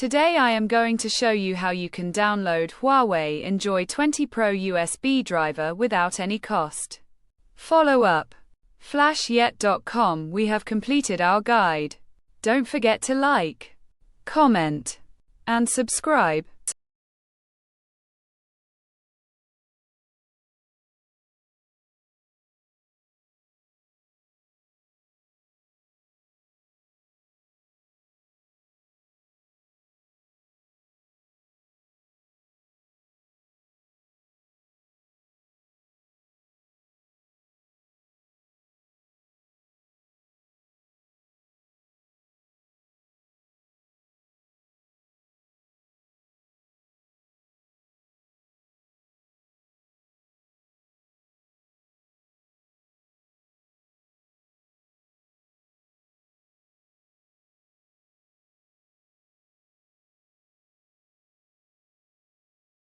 Today I am going to show you how you can download Huawei Enjoy 20 Pro USB driver without any cost. Follow up. Flashyet.com. We have completed our guide. Don't forget to like, comment, and subscribe.